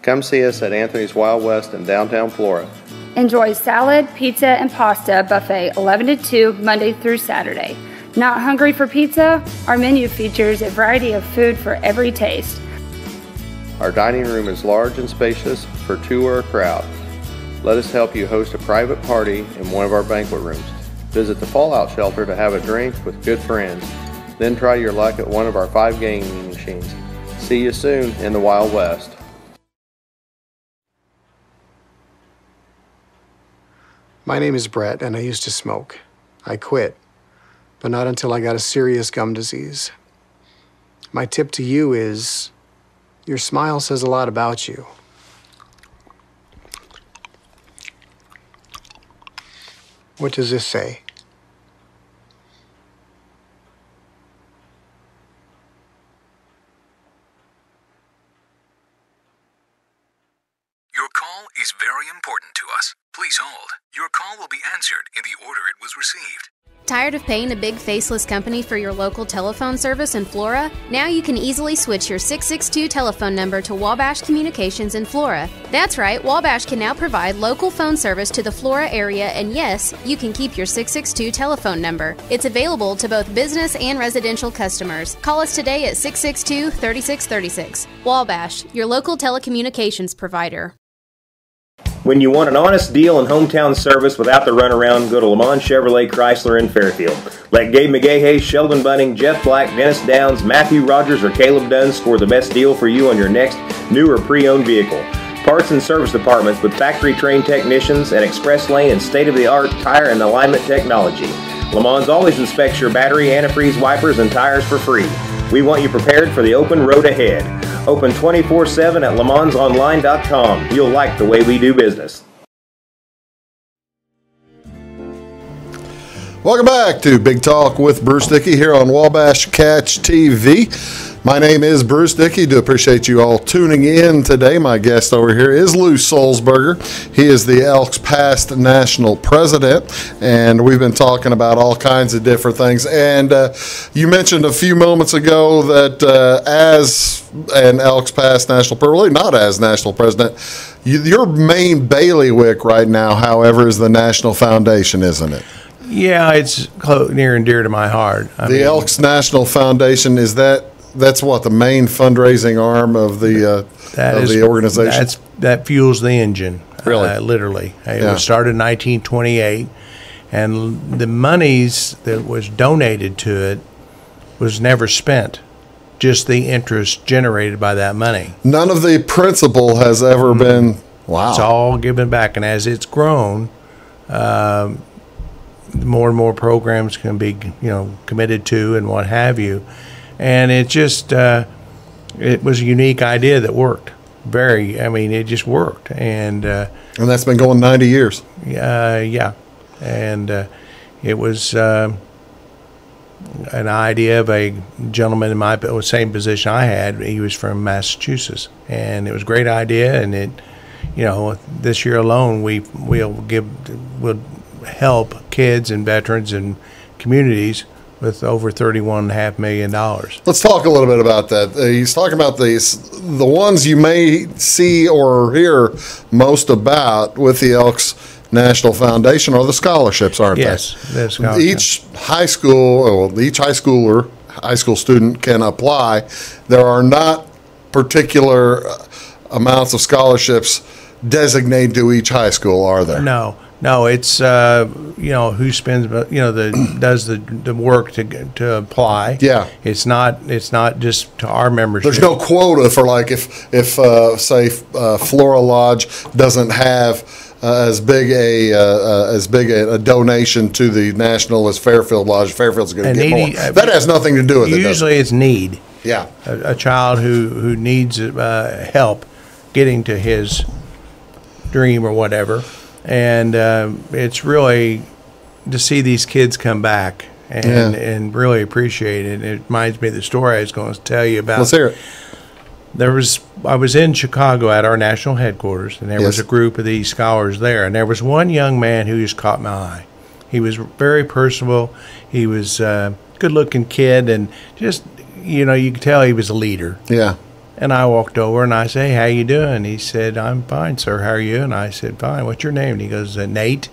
Come see us at Anthony's Wild West in downtown Flora. Enjoy salad, pizza, and pasta buffet 11 to 2 Monday through Saturday. Not hungry for pizza? Our menu features a variety of food for every taste. Our dining room is large and spacious for two or a crowd. Let us help you host a private party in one of our banquet rooms. Visit the Fallout Shelter to have a drink with good friends. Then try your luck at one of our 5 gaming machines. See you soon in the Wild West. My name is Brett, and I used to smoke. I quit, but not until I got a serious gum disease. My tip to you is, your smile says a lot about you. What does this say? Your call is very important to us. Please hold. Your call will be answered in the order it was received. Tired of paying a big faceless company for your local telephone service in Flora? Now you can easily switch your 662 telephone number to Wabash Communications in Flora. That's right, Wabash can now provide local phone service to the Flora area, and yes, you can keep your 662 telephone number. It's available to both business and residential customers. Call us today at 662-3636. Wabash, your local telecommunications provider. When you want an honest deal and hometown service without the runaround, go to Lamont Chevrolet Chrysler in Fairfield. Let Gabe McGahey, Sheldon Bunning, Jeff Black, Dennis Downs, Matthew Rogers, or Caleb Dunn score the best deal for you on your next new or pre-owned vehicle. Parts and service departments with factory-trained technicians and express lane and state-of-the-art tire and alignment technology. Lamont always inspects your battery, antifreeze, wipers, and tires for free. We want you prepared for the open road ahead. Open 24/7 at LeMansOnline.com. You'll like the way we do business. Welcome back to Big Talk with Bruce Dickey here on Wabash Catch TV. My name is Bruce Dickey. Do appreciate you all tuning in today. My guest over here is Lou Sulsberger. He is the Elks past national president, and we've been talking about all kinds of different things. And you mentioned a few moments ago that as an Elks past national, really not as national president, your main bailiwick right now, however, is the National Foundation, isn't it? Yeah, it's near and dear to my heart. The Elks National Foundation, that's what, the main fundraising arm of the organization? That fuels the engine, really? Literally. It was started in 1928, and the monies that was donated to it was never spent, just the interest generated by that money. None of the principal has ever been, wow. It's all given back, and as it's grown, more and more programs can be, committed to and what have you. And it just, it was a unique idea that worked. It just worked. And that's been going 90 years. Yeah. And it was an idea of a gentleman in my same position I had. He was from Massachusetts, and it was a great idea. And it, this year alone, we'll help kids and veterans and communities with over $31.5 million. Let's talk a little bit about that. He's talking about the ones you may see or hear most about with the Elks National Foundation are the scholarships, aren't yes, they? Yes, scholarships. Each high school student can apply. There are not particular amounts of scholarships designated to each high school, are there? No, it's who spends does the work to apply. Yeah, it's not just to our membership. There's no quota for like if say Flora Lodge doesn't have as big a donation to the national as Fairfield Lodge. Fairfield's going to get more. That has nothing to do with it. Usually, it's need. Yeah, a child who needs help getting to his dream or whatever. And it's really to see these kids come back and really appreciate it. It reminds me of the story I was going to tell you about. Let's hear it. I was in Chicago at our national headquarters, and there was a group of these scholars there. And there was one young man who just caught my eye. He was very personable. He was a good-looking kid, and just, you could tell he was a leader. Yeah. And I walked over and I said, "Hey, how you doing?" He said, "I'm fine, sir. How are you?" And I said, "Fine. What's your name?" And he goes, "Nate."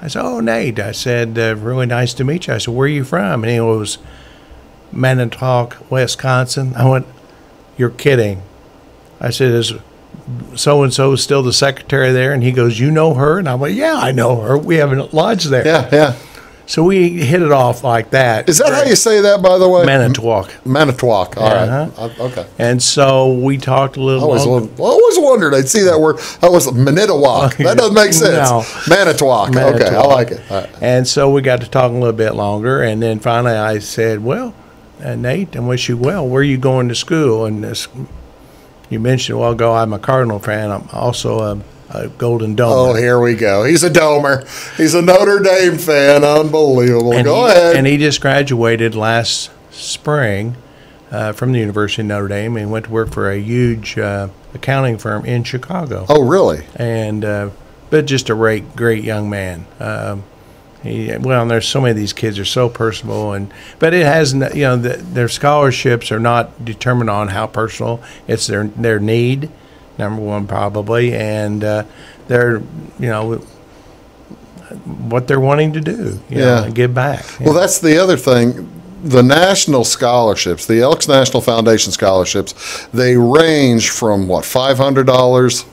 I said, "Oh, Nate." I said, "Really nice to meet you." I said, "Where are you from?" And he goes, "Manitowoc, Wisconsin." I went, "You're kidding." I said, "Is so-and-so still the secretary there?" And he goes, "You know her?" And I went, "Yeah, I know her. We have a lodge there." Yeah. So we hit it off like that. Is that how you say that, by the way? Manitowoc. Manitowoc. All right. Okay. And so we talked a little. I always wondered. I'd see that word. I was Manitowoc. That doesn't make sense. No. Manitowoc. Okay, I like it. All right. And so we got to talk a little bit longer, and then finally I said, "Well, Nate, I wish you well. Where are you going to school?" And you mentioned a while ago I'm a Cardinal fan. I'm also a Golden Domer. Oh, here we go. He's a Domer. He's a Notre Dame fan. Unbelievable. Go ahead. And he just graduated last spring from the University of Notre Dame and went to work for a huge accounting firm in Chicago. Oh, really? And but just a great young man. There's so many of these kids are so personable, but it has their scholarships are not determined on how personal. It's their need. Number one, probably, and they're, what they're wanting to do, and give back. Well, that's the other thing. The national scholarships, the Elks National Foundation scholarships, they range from $500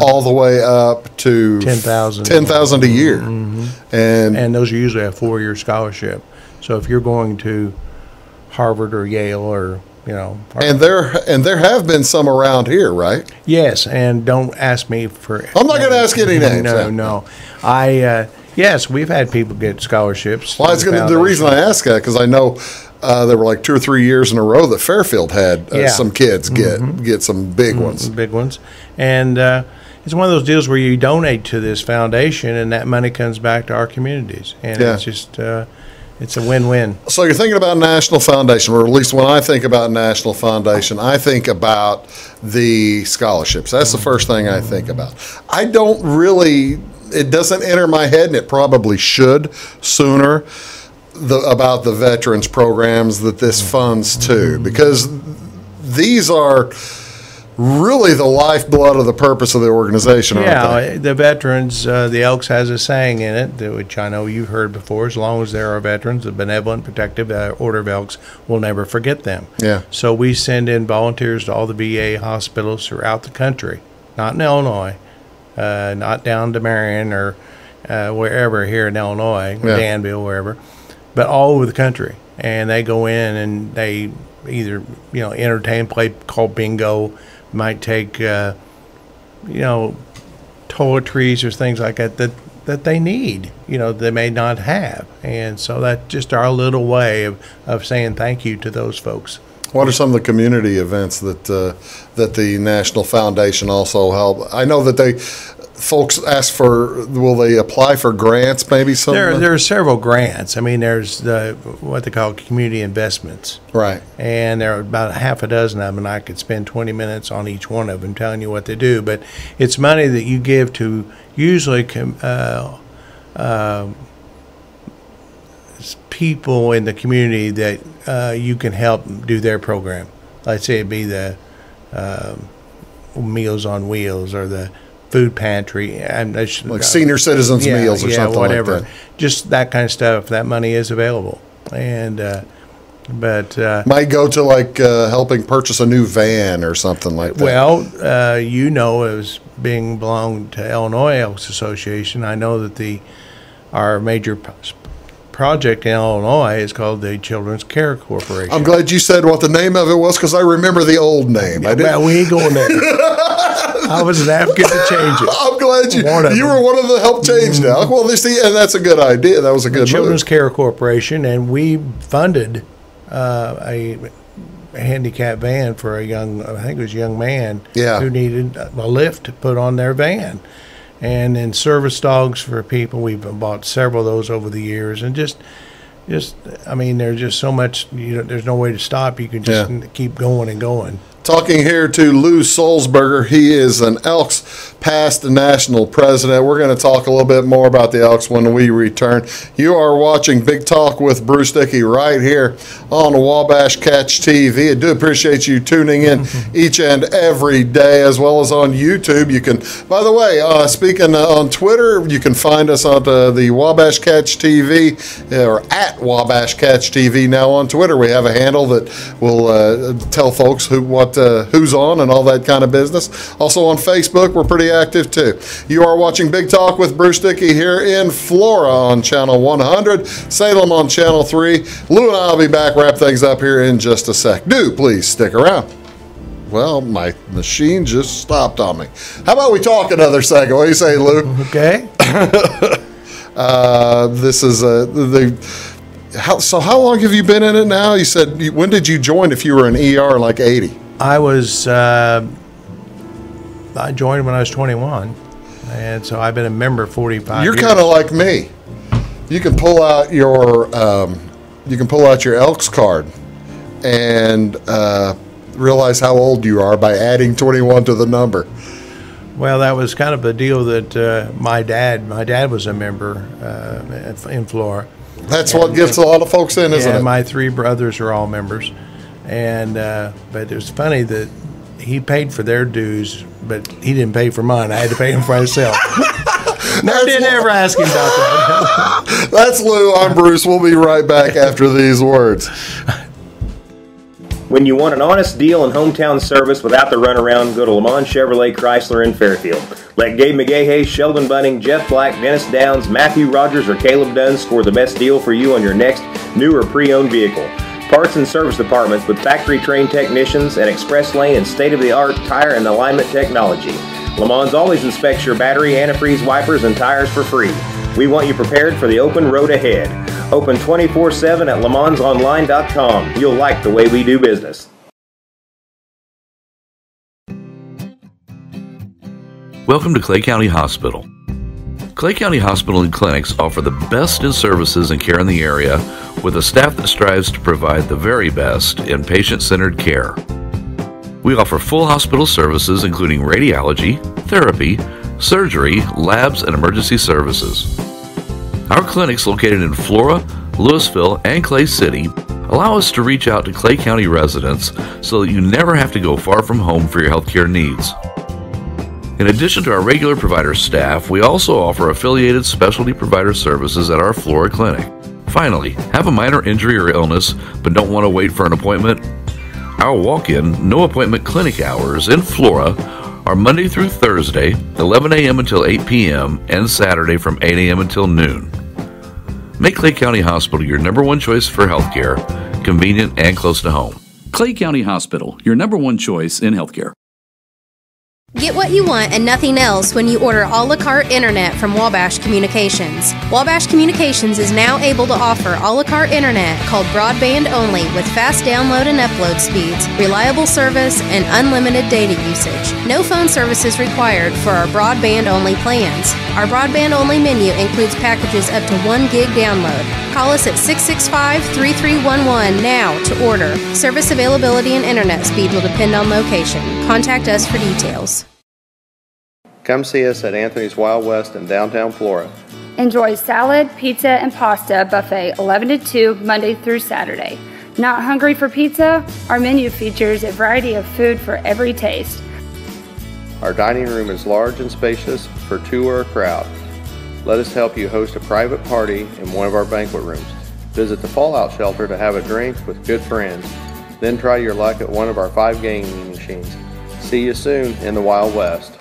all the way up to $10,000 a year, and those are usually a 4-year scholarship. So if you're going to Harvard or Yale or and there have been some around here, right? Yes, and don't ask me for. I'm not going to ask any names. No. Yes, we've had people get scholarships. Well, the reason I ask that because I know there were like 2 or 3 years in a row that Fairfield had some kids get some big ones. Big ones, and it's one of those deals where you donate to this foundation, and that money comes back to our communities, and it's just. It's a win-win. So you're thinking about National Foundation, or at least when I think about National Foundation, I think about the scholarships. That's the first thing I think about. I don't really, it doesn't enter my head, and it probably should sooner, about the veterans programs that this funds to, because these are really the lifeblood of the purpose of the organization, aren't they? The veterans, the Elks has a saying in it, which I know you've heard before, as long as there are veterans, the Benevolent, Protective Order of Elks will never forget them. Yeah. So we send in volunteers to all the VA hospitals throughout the country, not in Illinois, not down to Marion or wherever here in Illinois, Danville, wherever, but all over the country. And they go in and they either, entertain, play, call bingo, might take, toiletries or things like that they need, they may not have. And so that's just our little way of saying thank you to those folks. What are some of the community events that that the National Foundation also help? I know that folks ask for, will they apply for grants, maybe some? There are several grants. I mean, there's what they call community investments. Right. And there are about half a dozen of them, and I could spend 20 minutes on each one of them telling you what they do. But it's money that you give to usually people in the community that you can help do their program. Let's say it'd be the Meals on Wheels or the food pantry, and like senior citizens meals or something whatever. like that. Just that kind of stuff. That money is available, and but might go to like helping purchase a new van or something like that. Well, as being belong to Illinois Elks Association, I know that our major project in Illinois is called the Children's Care Corporation. I'm glad you said what the name of it was, because I remember the old name. Well, we ain't going there. I was an advocate to change it. I'm glad you were one of the help change now. Well, and that's a good idea. That was a good move. Children's Care Corporation, and we funded a handicap van for a young man who needed a lift put on their van. And then service dogs for people. We've bought several of those over the years, and just I mean, there's just so much. There's no way to stop. You can just keep going and going. Talking here to Lou Sulsberger. He is an Elks past national president. We're going to talk a little bit more about the Elks when we return. You are watching Big Talk with Bruce Dickey right here on Wabash Catch TV. I do appreciate you tuning in each and every day, as well as on YouTube. You can, by the way, speaking on Twitter, you can find us on the Wabash Catch TV, or at Wabash Catch TV now on Twitter. We have a handle that will tell folks who's on and all that kind of business. Also on Facebook, we're pretty active too. You are watching Big Talk with Bruce Dickey here in Flora on Channel 100, Salem on Channel 3. Lou and I will be back, wrap things up here in just a sec. Do please stick around. Well, my machine just stopped on me. How about we talk another second? What do you say, Lou? Okay. This is so how long have you been in it now? You said, when did you join if you were in ER like 80? I joined when I was 21, and so I've been a member 45 years. You're kind of like me. You can pull out your Elks card and realize how old you are by adding 21 to the number. Well, that was kind of a deal that my dad was a member in Flora. That's what gets a lot of folks in, isn't it? My three brothers are all members. And but it was funny that he paid for their dues, but he didn't pay for mine. I had to pay him for myself. I didn't ever ask him about that. That's Lou. I'm Bruce. We'll be right back after these words. When you want an honest deal and hometown service without the runaround, go to Lamont Chevrolet Chrysler in Fairfield. Let Gabe McGahey, Sheldon Bunning, Jeff Black, Dennis Downs, Matthew Rogers, or Caleb Dunn score the best deal for you on your next new or pre-owned vehicle. Parts and service departments with factory-trained technicians and express lane and state-of-the-art tire and alignment technology. Lamont always inspects your battery, antifreeze, wipers, and tires for free. We want you prepared for the open road ahead. Open 24/7 at LeMansOnline.com. You'll like the way we do business. Welcome to Clay County Hospital. Clay County Hospital and Clinics offer the best in services and care in the area, with a staff that strives to provide the very best in patient-centered care. We offer full hospital services including radiology, therapy, surgery, labs, and emergency services. Our clinics located in Flora, Louisville, and Clay City allow us to reach out to Clay County residents so that you never have to go far from home for your healthcare needs. In addition to our regular provider staff, we also offer affiliated specialty provider services at our Flora clinic. Finally, have a minor injury or illness but don't want to wait for an appointment? Our walk-in, no-appointment clinic hours in Flora are Monday through Thursday, 11 a.m. until 8 p.m., and Saturday from 8 a.m. until noon. Make Clay County Hospital your number one choice for healthcare, convenient and close to home. Clay County Hospital, your number one choice in healthcare. Get what you want and nothing else when you order a la carte internet from Wabash Communications. Wabash Communications is now able to offer a la carte internet called broadband only with fast download and upload speeds, reliable service, and unlimited data usage. No phone service is required for our broadband only plans. Our broadband only menu includes packages up to 1 gig download. Call us at 665-3311 now to order. Service availability and internet speed will depend on location. Contact us for details. Come see us at Anthony's Wild West in downtown Flora. Enjoy salad, pizza, and pasta buffet 11 to 2 Monday through Saturday. Not hungry for pizza? Our menu features a variety of food for every taste. Our dining room is large and spacious for two or a crowd. Let us help you host a private party in one of our banquet rooms. Visit the Fallout Shelter to have a drink with good friends. Then try your luck at one of our 5 gaming machines. See you soon in the Wild West.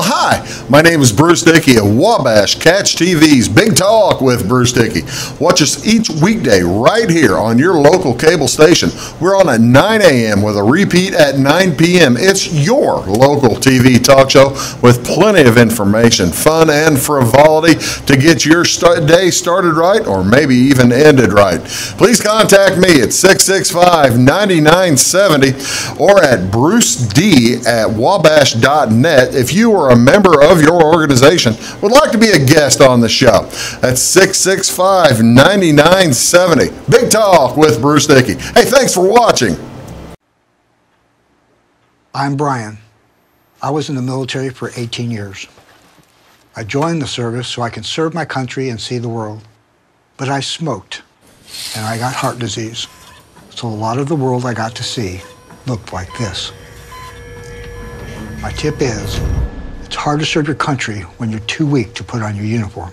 Hi, my name is Bruce Dickey of Wabash Catch TV's Big Talk with Bruce Dickey. Watch us each weekday right here on your local cable station. We're on at 9 a.m. with a repeat at 9 p.m. It's your local TV talk show with plenty of information, fun, and frivolity to get your day started right or maybe even ended right. Please contact me at 665-9970 or at bruced@wabash.net if you are a member of your organization would like to be a guest on the show. That's 665-9970. Big Talk with Bruce Dickey. Hey, thanks for watching. I'm Brian. I was in the military for 18 years. I joined the service so I can serve my country and see the world. But I smoked, and I got heart disease. So a lot of the world I got to see looked like this. My tip is, it's hard to serve your country when you're too weak to put on your uniform.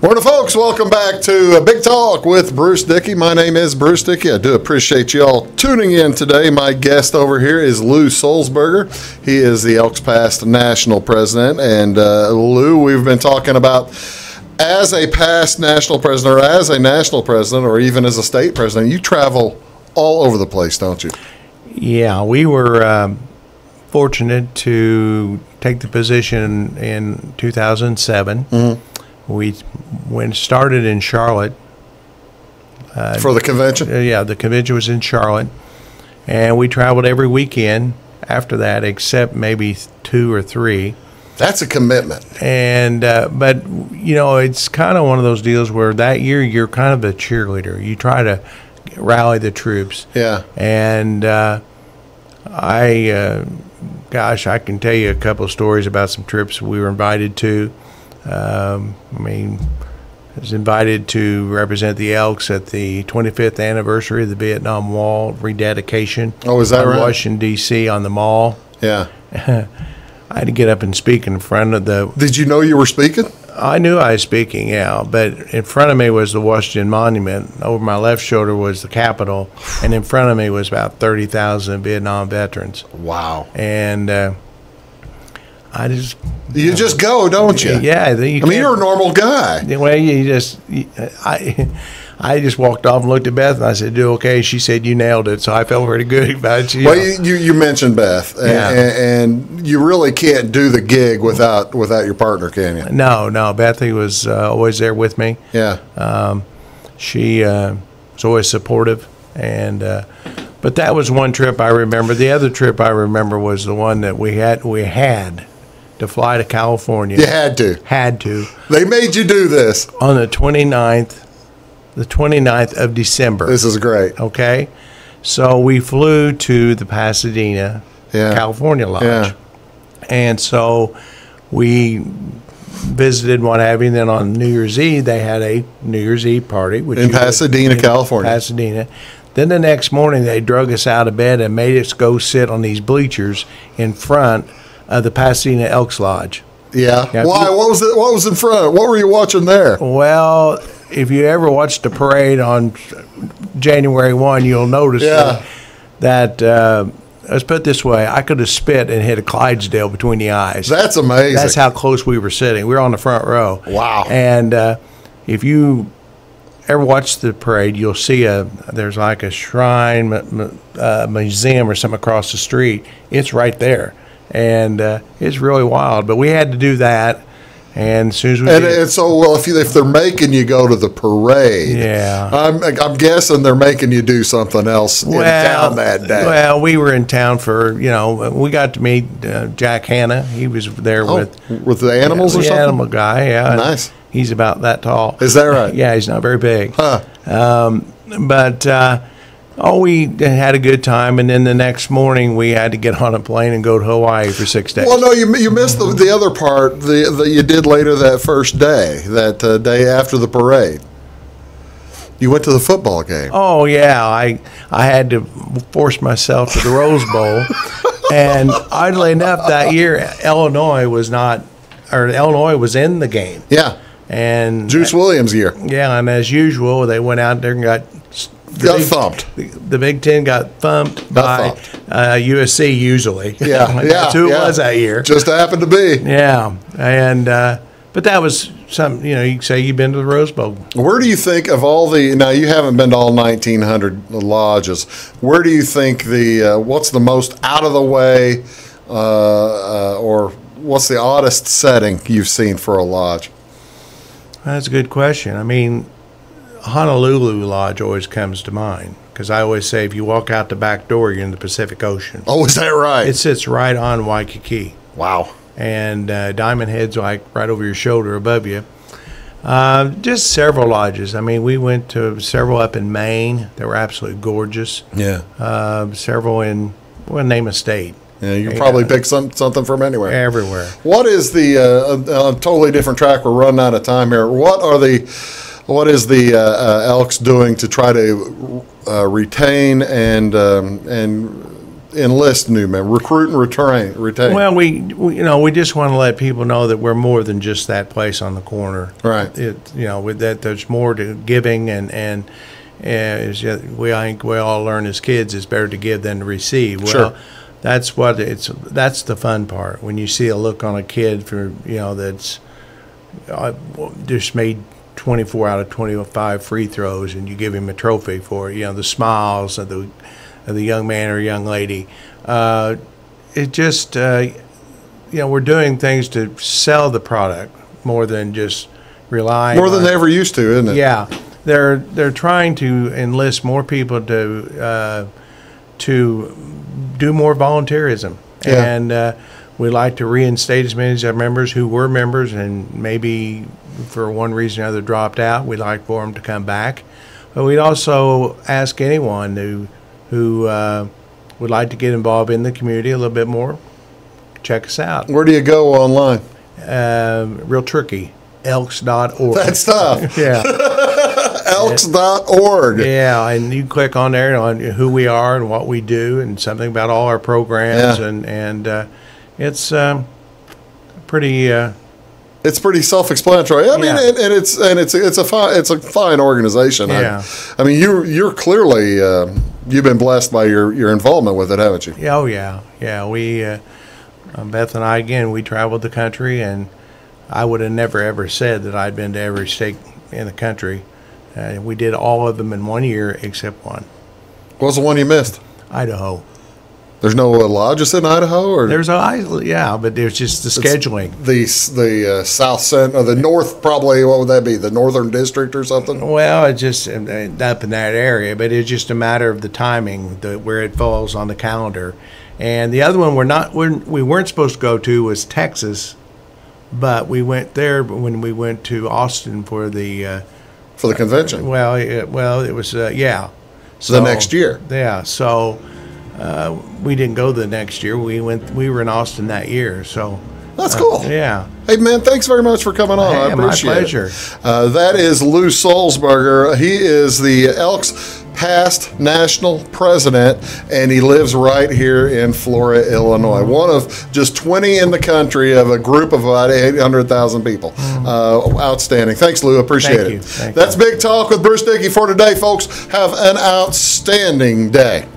Morning, folks. Welcome back to Big Talk with Bruce Dickey. My name is Bruce Dickey. I do appreciate you all tuning in today. My guest over here is Lou Sulsberger. He is the Elks past national president. And Lou, we've been talking about as a past national president or as a national president or even as a state president, you travel all over the place, don't you? Yeah, we were fortunate to take the position in 2007. Mm-hmm. We started in Charlotte. For the convention? Yeah, the convention was in Charlotte. And we traveled every weekend after that, except maybe 2 or 3. That's a commitment. And but, you know, it's kind of one of those deals where that year you're kind of a cheerleader. You try to rally the troops. Yeah. And I can tell you a couple of stories about some trips we were invited to. I was invited to represent the Elks at the 25th anniversary of the Vietnam Wall rededication. Oh, is that right? Washington, D.C. on the Mall. Yeah. I had to get up and speak in front of the... Did you know you were speaking? I knew I was speaking, yeah. But in front of me was the Washington Monument. Over my left shoulder was the Capitol. And in front of me was about 30,000 Vietnam veterans. Wow. And... You just go, don't you? Yeah. You're a normal guy. Well, I just walked off and looked at Beth, and I said, "Do okay?" She said, "You nailed it." So I felt pretty good about you. Well, you mentioned Beth, and you really can't do the gig without your partner, can you? No. Bethy was always there with me. Yeah. She was always supportive, and but that was one trip I remember. The other trip I remember was the one that we had to fly to California. You had to. They made you do this. On the 29th of December. This is great. Okay. So we flew to the Pasadena, California Lodge. Yeah. And so we visited what have you. And then on New Year's Eve, they had a New Year's Eve party. In Pasadena, California. Pasadena. Then the next morning, they drug us out of bed and made us go sit on these bleachers in front of the Pasadena Elks Lodge. Yeah. Why? What was in front? What were you watching there? Well, if you ever watched the parade on January 1, you'll notice that let's put it this way. I could have spit and hit a Clydesdale between the eyes. That's amazing. That's how close we were sitting. We were on the front row. Wow. And if you ever watch the parade, you'll see there's like a shrine, museum or something across the street. It's right there. And it's really wild. But we had to do that. And as soon as we and so, well, if they're making you go to the parade, yeah, I'm guessing they're making you do something else in town that day. Well, we were in town for, we got to meet Jack Hanna. He was there with the animals or the something? Animal guy, yeah. Nice. He's about that tall. Is that right? Yeah, he's not very big. Huh. We had a good time, and then the next morning we had to get on a plane and go to Hawaii for 6 days. Well, no, you missed the other part that you did later that first day, that day after the parade. You went to the football game. Oh, yeah. I had to force myself to the Rose Bowl. And oddly enough, that year, Illinois was in the game. Yeah. And Juice Williams' year. Yeah, and as usual, they went out there and got thumped. The Big Ten got thumped by USC usually. Yeah, That's who it was that year. Just happened to be. Yeah, and but that was something, you can say you've been to the Rose Bowl. Where do you think of all now you haven't been to all 1,900 lodges. Where do you think what's the most out of the way or what's the oddest setting you've seen for a lodge? That's a good question. I mean, Honolulu Lodge always comes to mind because I always say if you walk out the back door, you're in the Pacific Ocean. Oh, is that right? It sits right on Waikiki. Wow. And Diamond Head's like right over your shoulder above you. Just several lodges. I mean, we went to several up in Maine that were absolutely gorgeous. Yeah. Several in, name a state. Yeah, you can probably pick something from anywhere. Everywhere. What is the totally different track? We're running out of time here. What is the Elks doing to try to retain and enlist new men, recruit and retain? Well, we just want to let people know that we're more than just that place on the corner. Right. With that, there's more to giving, and I think we all learn as kids it's better to give than to receive. Well, sure. That's the fun part when you see a look on a kid that's just made 24 out of 25 free throws, and you give him a trophy for it. The smiles of the young man or young lady. It just we're doing things to sell the product more than just relying more than they ever used to, isn't it? Yeah, they're trying to enlist more people to do more volunteerism, and we like to reinstate as many as our members who were members and maybe for one reason or other dropped out. We'd like for them to come back, but we'd also ask anyone who would like to get involved in the community a little bit more, check us out. Where do you go online? Real tricky. Elks.org. That's tough. Yeah. Elks.org. Yeah, and you click on there on who we are and what we do and something about all our programs, and it's pretty. It's pretty self-explanatory. I mean, and it's a fine organization. Yeah. I mean, you're clearly you've been blessed by your involvement with it, haven't you? Oh yeah. We Beth and I again we traveled the country, and I would have never ever said that I'd been to every state in the country. We did all of them in 1 year except one. What was the one you missed? Idaho. There's no lodges in Idaho, or there's but there's just the scheduling. The south center, or the north, probably. What would that be? The Northern District or something? Well, it's just up in that area, but it's just a matter of the timing, where it falls on the calendar. And the other one we weren't supposed to go to was Texas, but we went there when we went to Austin for the convention. Well, it was So the next year. Yeah, so. We didn't go the next year. We were in Austin that year, so that's cool. Yeah. Hey man, thanks very much for coming on. I appreciate my pleasure. it. That is Lou Sulsberger. He is the Elks past national president, and he lives right here in Flora, Illinois. One of just 20 in the country of a group of about 800,000 people. Outstanding. Thanks, Lou. Appreciate it. Thank you. That's Big Talk with Bruce Dickey for today, folks. Have an outstanding day.